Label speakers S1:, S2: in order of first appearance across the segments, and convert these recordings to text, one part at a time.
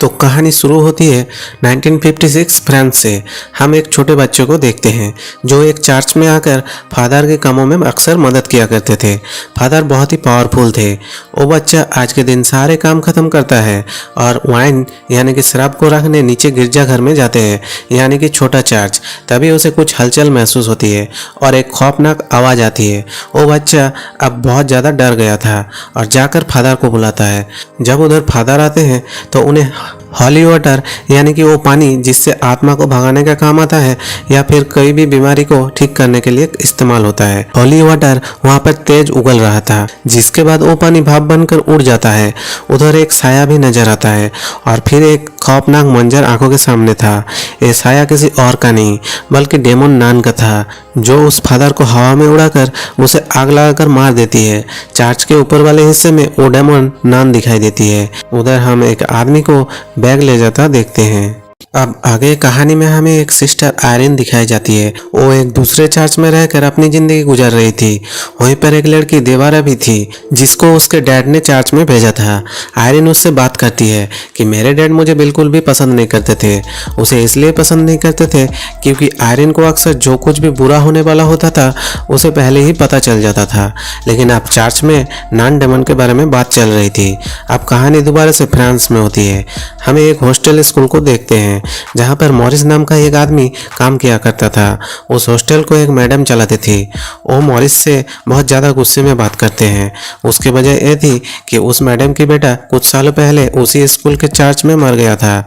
S1: तो कहानी शुरू होती है 1956 फ्रांस से। हम एक छोटे बच्चे को देखते हैं जो एक चर्च में आकर फादर के कामों में अक्सर मदद किया करते थे। फादर बहुत ही पावरफुल थे। वो बच्चा आज के दिन सारे काम खत्म करता है और वाइन यानी कि शराब को रखने नीचे गिरजाघर में जाते हैं, यानी कि छोटा चर्च। तभी उसे कुछ हलचल महसूस होती है और एक खौफनाक आवाज़ आती है। वो बच्चा अब बहुत ज़्यादा डर गया था और जाकर फादर को बुलाता है। जब उधर फादर आते हैं तो उन्हें हॉली वाटर यानी कि वो पानी जिससे आत्मा को भगाने का काम आता है या फिर कोई भी बीमारी को ठीक करने के लिए इस्तेमाल होता है। हॉली वाटर वहाँ पर तेज उगल रहा था, जिसके बाद वो पानी भाप बनकर उड़ जाता है। उधर एक साया भी नजर आता है और फिर एक खौफनाक मंजर आंखों के सामने था। ये साया किसी और का नहीं बल्कि डेमन नान का था, जो उस फादर को हवा में उड़ाकर उसे आग लगाकर मार देती है। चर्च के ऊपर वाले हिस्से में वो डेमन नान दिखाई देती है। उधर हम एक आदमी को बैग ले जाता देखते हैं। अब आगे कहानी में हमें एक सिस्टर आयरिन दिखाई जाती है। वो एक दूसरे चर्च में रहकर अपनी जिंदगी गुजार रही थी। वहीं पर एक लड़की देवारा भी थी जिसको उसके डैड ने चर्च में भेजा था। आयरिन उससे बात करती है कि मेरे डैड मुझे बिल्कुल भी पसंद नहीं करते थे। उसे इसलिए पसंद नहीं करते थे क्योंकि आयरिन को अक्सर जो कुछ भी बुरा होने वाला होता था उसे पहले ही पता चल जाता था। लेकिन अब चर्च में नान डेमन के बारे में बात चल रही थी। अब कहानी दोबारा से फ्रांस में होती है। हमें एक हॉस्टल स्कूल को देखते हैं जहाँ पर मॉरिस नाम का एक आदमी काम किया करता था। उस हॉस्टल को एक मैडम चलाती थी। वो मॉरिस से बहुत ज़्यादा गुस्से में बात करते हैं। उसकी वजह यह थी कि उस मैडम की बेटा कुछ सालों पहले उसी स्कूल के चर्च में मर गया था।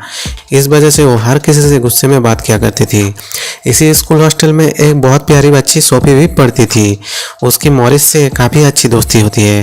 S1: इस वजह से वो हर किसी से गुस्से में बात किया करती थी। इसी स्कूल हॉस्टल में एक बहुत प्यारी बच्ची सोफी भी पढ़ती थी। उसकी मॉरिस से काफ़ी अच्छी दोस्ती होती है।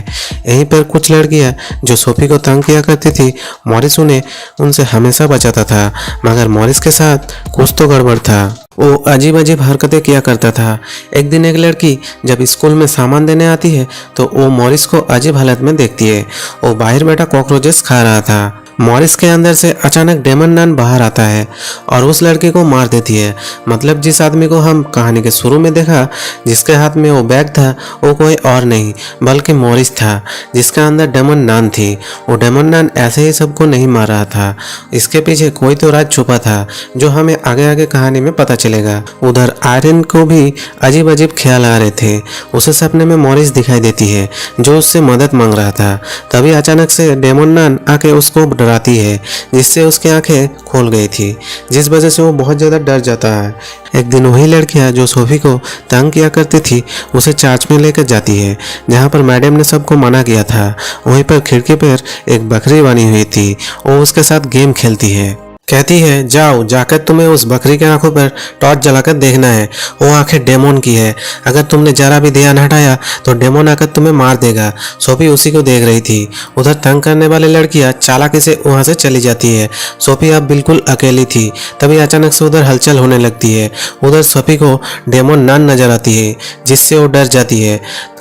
S1: यहीं पर कुछ लड़कियां जो सोफी को तंग किया करती थी, मॉरिस उन्हें उनसे हमेशा बचाता था, मगर मॉरिस के साथ कुछ तो गड़बड़ था। वो अजीब अजीब हरकतें किया करता था। एक दिन एक लड़की जब स्कूल में सामान देने आती है तो वो मॉरिस को अजीब हालत में देखती है। वो बाहर बैठा कॉकरोचेस खा रहा था। मॉरिस के अंदर से अचानक डेमन नान बाहर आता है और उस लड़की को मार देती है। मतलब जिस आदमी को हम कहानी के शुरू में देखा जिसके हाथ में वो बैग था, वो कोई और नहीं बल्कि मॉरिस था जिसके अंदर डेमन नान थी। वो डेमन नान ऐसे ही सबको नहीं मार रहा था, इसके पीछे कोई तो राज छुपा था जो हमें आगे आगे कहानी में पता चलेगा। उधर आयरन को भी अजीब अजीब ख्याल आ रहे थे। उसे सपने में मॉरिस दिखाई देती है जो उससे मदद मांग रहा था। तभी अचानक से डेमन नान आके उसको डराती है, जिससे उसकी आंखें खोल गई थी, जिस वजह से वो बहुत ज़्यादा डर जाता है। एक दिन वही लड़कियां जो सोफी को तंग किया करती थी उसे चर्च में लेकर जाती है, जहां पर मैडम ने सबको मना किया था। वहीं पर खिड़की पर एक बकरी बनी हुई थी। वो उसके साथ गेम खेलती है। कहती है जाओ जाकर तुम्हें उस बकरी के आंखों पर टॉर्च जलाकर देखना है। वो आंखें डेमोन की है। अगर तुमने जरा भी ध्यान हटाया तो डेमोन आकर तुम्हें मार देगा। सोफी उसी को देख रही थी। उधर तंग करने वाली लड़कियां चालाकी से वहां से चली जाती है। सोफी अब बिल्कुल अकेली थी। तभी अचानक से उधर हलचल होने लगती है। उधर सोफी को डेमोन नान नजर आती है, जिससे वो डर जाती है।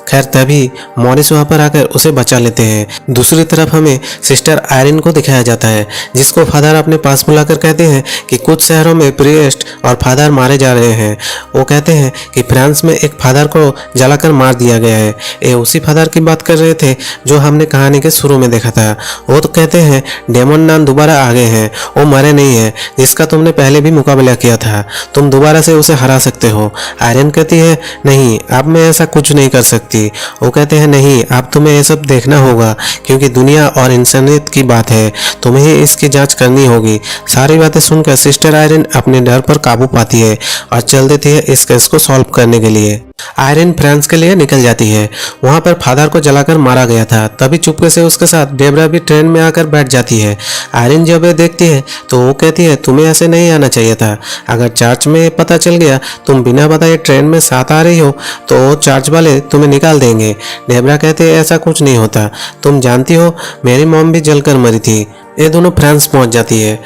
S1: खैर तभी मॉरिस वहां पर आकर उसे बचा लेते हैं। दूसरी तरफ हमें सिस्टर आयरिन को दिखाया जाता है, जिसको फादर अपने पास बुलाकर कहते हैं कि कुछ शहरों में प्रीस्ट और फादर मारे जा रहे हैं। वो कहते हैं कि फ्रांस में एक फादर को जलाकर मार दिया गया है। ये उसी फादर की बात कर रहे थे जो हमने कहानी के शुरू में देखा था। वो तो कहते हैं डेमन नान दोबारा आ गए हैं, वो मरे नहीं है, जिसका तुमने पहले भी मुकाबला किया था। तुम दोबारा से उसे हरा सकते हो। आयरिन कहती है नहीं, अब मैं ऐसा कुछ नहीं कर सकती। वो कहते हैं नहीं, अब तुम्हें ये सब देखना होगा क्योंकि दुनिया और इंसानियत की बात है, तुम्हें ही इसकी जांच करनी होगी। सारी बातें सुनकर सिस्टर आयरिन अपने डर पर काबू पाती है और चल देती है इस केस को सॉल्व करने के लिए। आयरिन फ्रांस के लिए निकल जाती है। वहां पर फादर को जलाकर मारा गया था। तभी चुपके से उसके साथ डेबरा भी ट्रेन में आकर बैठ जाती है। आयरिन जब ये देखती है तो वो कहती है तुम्हें ऐसे नहीं आना चाहिए था। अगर चर्च में पता चल गया तुम बिना बताए ट्रेन में साथ आ रही हो तो चर्च वाले तुम्हें निकाल देंगे। डेबरा कहते हैं ऐसा कुछ नहीं होता, तुम जानती हो मेरी मॉम भी जलकर मरी थी। ये दोनों फ्रांस पहुंच जाती है।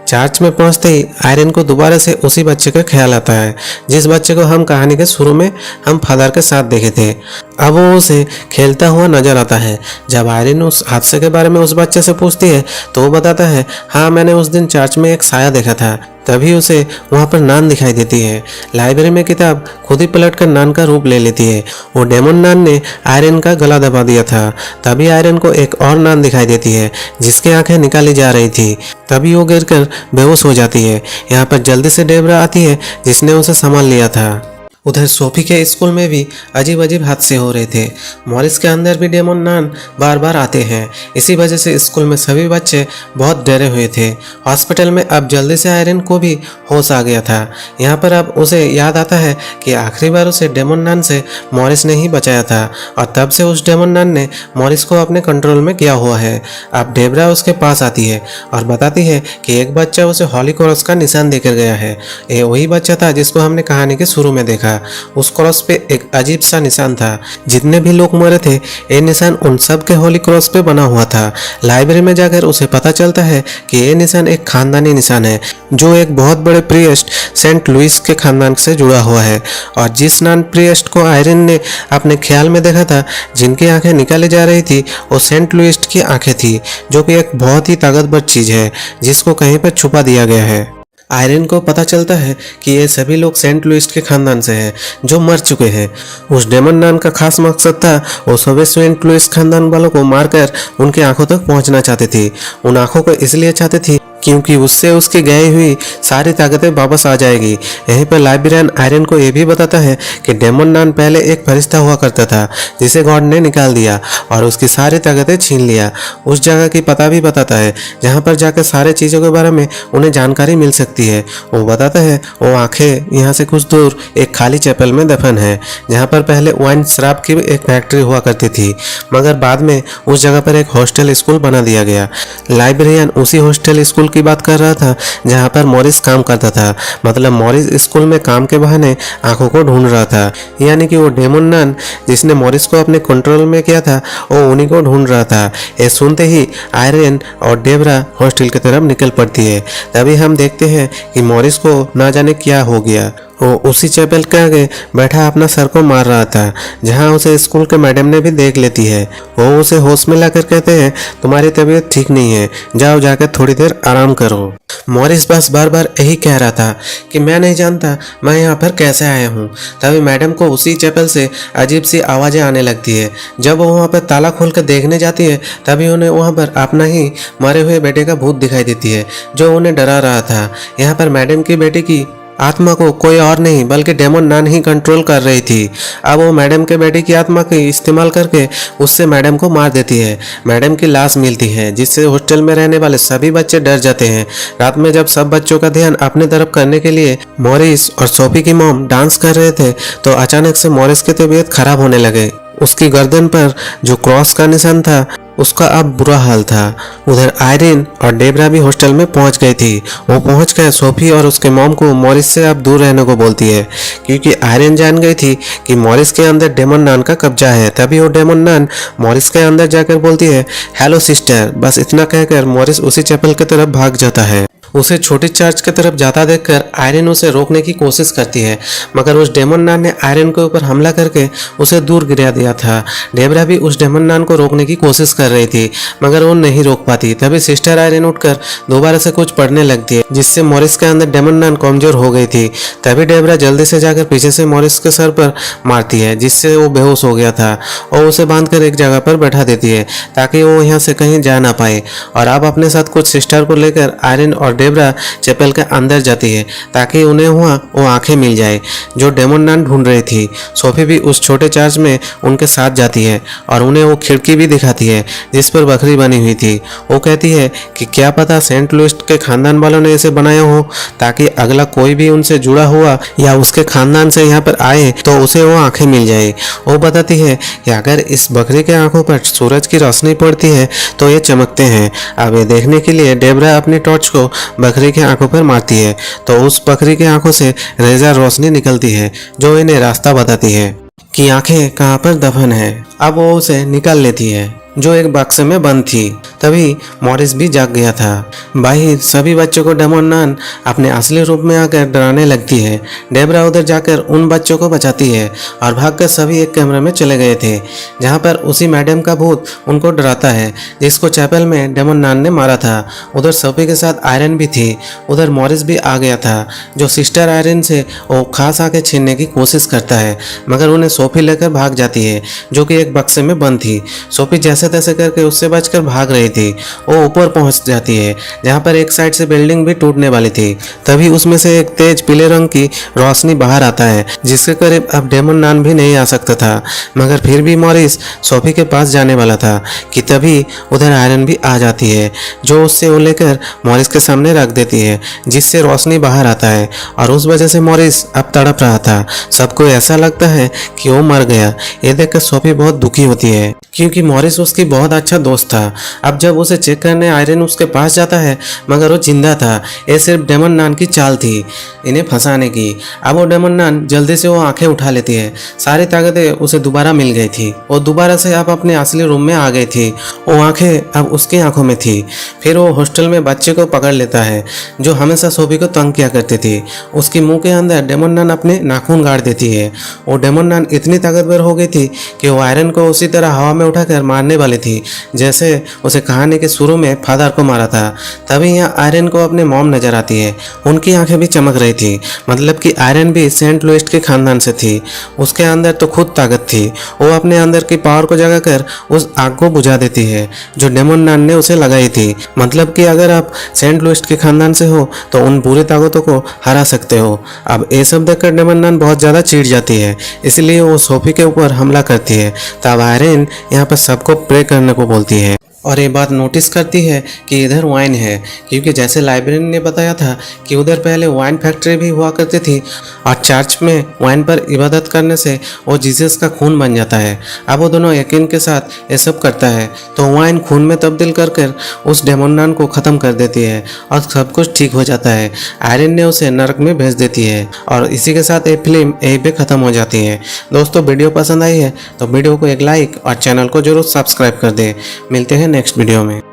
S1: चर्च में पहुंचते ही आयरन को दोबारा से उसी बच्चे का ख्याल आता है जिस बच्चे को हम कहानी के शुरू में हम फादर के साथ देखे थे। अब वो उसे खेलता हुआ नजर आता है। जब आयरन उस हादसे के बारे में उस बच्चे से पूछती है तो वो बताता है हाँ, मैंने उस दिन चर्च में एक साया देखा था तभी उसे वहाँ पर नान दिखाई देती है। लाइब्रेरी में किताब खुद ही पलटकर नान का रूप ले लेती है। वो डेमन नान ने आयरन का गला दबा दिया था। तभी आयरन को एक और नान दिखाई देती है जिसकी आंखें निकाली जा रही थी। तभी वो गिरकर बेहोश हो जाती है। यहाँ पर जल्दी से डेबरा आती है जिसने उसे संभाल लिया था। उधर सोफी के स्कूल में भी अजीब अजीब हादसे हो रहे थे। मॉरिस के अंदर भी डेमन नान बार बार आते हैं। इसी वजह से स्कूल में सभी बच्चे बहुत डरे हुए थे। हॉस्पिटल में अब जल्दी से आयरन को भी होश आ गया था। यहाँ पर अब उसे याद आता है कि आखिरी बार उसे डेमन नान से मॉरिस ने ही बचाया था और तब से उस डेमन नान ने मॉरिस को अपने कंट्रोल में किया हुआ है। अब डेबरा उसके पास आती है और बताती है कि एक बच्चा उसे हॉली क्रॉस का निशान देकर गया है। ये वही बच्चा था जिसको हमने कहानी के शुरू में देखा। उस क्रॉस पे एक अजीब सा निशान था। जितने भी लोग मरे थे ये निशान उन सब के होली क्रॉस पे बना हुआ था। लाइब्रेरी में जाकर उसे पता चलता है कि ये निशान एक खानदानी निशान है जो एक बहुत बड़े प्रिएस्ट सेंट लुइस के खानदान से जुड़ा हुआ है। और जिस नान प्रिएस्ट को आयरन ने अपने ख्याल में देखा था जिनकी आंखें निकाली जा रही थी वो सेंट लुइस की आंखें थी, जो कि एक बहुत ही ताकतवर चीज है जिसको कहीं पर छुपा दिया गया है। आयरन को पता चलता है कि ये सभी लोग सेंट लुइस के खानदान से हैं जो मर चुके हैं। उस डेमन नान का खास मकसद था वो सभी सेंट लुइस खानदान वालों को मारकर उनकी आंखों तक पहुंचना चाहते थे। उन आंखों को इसलिए चाहते थे क्योंकि उससे उसकी गई हुई सारी ताकतें वापस आ जाएगी। यहीं पर लाइब्रेरियन आयरन को यह भी बताता है कि डेमन नान पहले एक फरिश्ता हुआ करता था जिसे गॉड ने निकाल दिया और उसकी सारी ताकतें छीन लिया। उस जगह की पता भी बताता है जहाँ पर जाकर सारे चीज़ों के बारे में उन्हें जानकारी मिल सकती है। वो बताता है वो आंखें यहाँ से कुछ दूर एक खाली चैपल में दफन है जहाँ पर पहले वाइन शराब की एक फैक्ट्री हुआ करती थी, मगर बाद में उस जगह पर एक हॉस्टल स्कूल बना दिया गया। लाइब्रेरियन उसी हॉस्टल स्कूल की बात कर रहा था जहां पर मॉरिस काम करता था। मतलब मॉरिस स्कूल में काम के बहाने आंखों को ढूंढ रहा था, यानी कि वो डेमन नान जिसने मॉरिस को अपने कंट्रोल में किया था वो उन्हीं को ढूंढ रहा था। ये सुनते ही आयरन और डेबरा हॉस्टल की तरफ निकल पड़ती है। तभी हम देखते हैं कि मॉरिस को ना जाने क्या हो गया। वो उसी चैपल के आगे बैठा अपना सर को मार रहा था जहां उसे स्कूल के मैडम ने भी देख लेती है। वो उसे होश में लाकर कहते हैं तुम्हारी तबीयत ठीक नहीं है, जाओ जाकर थोड़ी देर आराम करो। मॉरिस बस बार बार यही कह रहा था कि मैं नहीं जानता मैं यहाँ पर कैसे आया हूँ। तभी मैडम को उसी चैपल से अजीब सी आवाज़ें आने लगती है। जब वो वहाँ पर ताला खोल कर देखने जाती है तभी उन्हें वहाँ पर अपना ही मरे हुए बेटे का भूत दिखाई देती है जो उन्हें डरा रहा था। यहाँ पर मैडम की बेटी की आत्मा को कोई और नहीं बल्कि डेमन नान ही कंट्रोल कर रही थी। अब वो मैडम के बेटे की आत्मा का इस्तेमाल करके उससे मैडम को मार देती है। मैडम की लाश मिलती है जिससे हॉस्टल में रहने वाले सभी बच्चे डर जाते हैं। रात में जब सब बच्चों का ध्यान अपने तरफ करने के लिए मॉरिस और सोफी की मॉम डांस कर रहे थे तो अचानक से मॉरिस की तबीयत खराब होने लगे। उसकी गर्दन पर जो क्रॉस का निशान था उसका अब बुरा हाल था। उधर आयरन और डेबरा भी हॉस्टल में पहुंच गई थी। वो पहुंच कर सोफी और उसके मॉम को मॉरिस से अब दूर रहने को बोलती है क्योंकि आयरन जान गई थी कि मॉरिस के अंदर डेमन नान का कब्जा है। तभी वो डेमन नान मॉरिस के अंदर जाकर बोलती है हेलो सिस्टर। बस इतना कहकर मॉरिस उसी चैपल की तरफ भाग जाता है। उसे छोटी चर्च की तरफ जाता देखकर आयरन उसे रोकने की कोशिश करती है, मगर उस डेमन नान ने आयरन के ऊपर हमला करके उसे दूर गिरा दिया था। डेबरा भी उस डेमन नान को रोकने की कोशिश कर रही थी मगर वो नहीं रोक पाती। तभी सिस्टर आयरन उठकर दोबारा से कुछ पढ़ने लगती है जिससे मॉरिस के अंदर डेमन नान कमजोर हो गई थी। तभी डेबरा जल्दी से जाकर पीछे से मॉरिस के सर पर मारती है जिससे वो बेहोश हो गया था और उसे बांधकर एक जगह पर बैठा देती है ताकि वो यहाँ से कहीं जा ना पाए। और अब अपने साथ कुछ सिस्टर को लेकर आयरन और डेबरा चैपल के अंदर जाती है ताकि उन्हें वहाँ वो आंखें मिल जाए जो डेमन नान ढूंढ रही थी। सोफी भी उस छोटे चर्च में उनके साथ जाती है और उन्हें वो खिड़की भी दिखाती है जिस पर बकरी बनी हुई थी। वो कहती है कि क्या पता सेंट लुइस के खानदान वालों ने इसे बनाया हो ताकि अगला कोई भी उनसे जुड़ा हुआ या उसके खानदान से यहाँ पर आए तो उसे वो आंखें मिल जाए। वो बताती है कि अगर इस बकरी के आंखों पर सूरज की रोशनी पड़ती है तो ये चमकते हैं। अब ये देखने के लिए डेबरा अपनी टॉर्च को बकरी के आंखों पर मारती है तो उस बकरी के आंखों से रेज़र रोशनी निकलती है जो इन्हें रास्ता बताती है कि आंखें कहाँ पर दफन है। अब वो उसे निकाल लेती है। जो एक बक्से में बंद थी। तभी मॉरिस भी जाग गया था। बाहर सभी बच्चों को डेमन नान अपने असली रूप में आकर डराने लगती है। डेबरा उधर जाकर उन बच्चों को बचाती है और भागकर सभी एक कमरे में चले गए थे, जहां पर उसी मैडम का भूत उनको डराता है जिसको चैपल में डेमन नान ने मारा था। उधर सोफी के साथ आयरन भी थी। उधर मॉरिस भी आ गया था, जो सिस्टर आयरन से वो खास आके छीनने की कोशिश करता है, मगर उन्हें सोफी लेकर भाग जाती है जो कि एक बक्से में बंद थी। सोफी जैसे तैसे करके उससे बचकर भाग रही थी। वो ऊपर पहुंच जाती है जहां पर एक साइड से बिल्डिंग भी टूटने वाली थी। तभी उसमें से एक तेज पीले रंग की रोशनी बाहर आता है, जिसके करीब अब डेमन नान भी नहीं आ सकता था। मगर फिर भी मॉरिस सोफी के पास जाने वाला था कि तभी उधर आयरन भी आ जाती है, जो उससे वो लेकर मॉरिस के सामने रख देती है, जिससे रोशनी बाहर आता है। और उस वजह से मॉरिस अब तड़प रहा था। सबको ऐसा लगता है कि वो मर गया। ये देखकर सोफी बहुत दुखी होती है, क्योंकि मॉरिस उसकी बहुत अच्छा दोस्त था। अब जब उसे चेक करने आयरन उसके पास जाता है, मगर वो जिंदा था। ये सिर्फ डेमन नान की चाल थी इन्हें फंसाने की। अब वो डेमन नान जल्दी से वो आंखें उठा लेती है। सारी ताकतें उसे दोबारा मिल गई थी। वो दोबारा से अब अपने असली रूम में आ गई थी। वो आंखें अब उसकी आंखों में थी। फिर वो हॉस्टल में बच्चे को पकड़ लेता है जो हमेशा सोफी को तंग किया करती थी। उसकी मुंह के अंदर डेमन नान अपने नाखून गाड़ देती है। वो डेमन नान इतनी ताकतवर हो गई थी कि वो आयरन को उसी तरह हवा में उठाकर मारने वाली थी, जैसे उसे कहानी के शुरू में फादर को मारा था। तभी यहाँ आयरन को अपने मॉम नजर आती है। उनकी आंखें भी चमक रही थी, मतलब कि आयरन भी सेंट लुइस के खानदान से थी। उसके अंदर तो खुद ताकत थी। वो अपने अंदर की पावर को जगाकर उस आग को बुझा देती है जो डेमन नान ने उसे लगाई थी। मतलब कि अगर आप सेंट लुइस के खानदान से हो तो उन बुरी ताकतों को हरा सकते हो। अब ये सब देखकर डेमन नान बहुत ज़्यादा चिढ़ जाती है, इसलिए वो सोफी के ऊपर हमला करती है। तब आयरन यहाँ पर सबको प्रे करने को बोलती है और ये बात नोटिस करती है कि इधर वाइन है, क्योंकि जैसे लाइब्रेरियन ने बताया था कि उधर पहले वाइन फैक्ट्री भी हुआ करती थी और चर्च में वाइन पर इबादत करने से वो जीसस का खून बन जाता है। अब वो दोनों यकीन के साथ ये सब करता है तो वाइन खून में तब्दील कर उस डेमन नान को ख़त्म कर देती है और सब कुछ ठीक हो जाता है। आयरन ने उसे नरक में भेज देती है और इसी के साथ ये फिल्म यहीं पे ख़त्म हो जाती है। दोस्तों, वीडियो पसंद आई है तो वीडियो को एक लाइक और चैनल को जरूर सब्सक्राइब कर दें। मिलते हैं नेक्स्ट वीडियो में।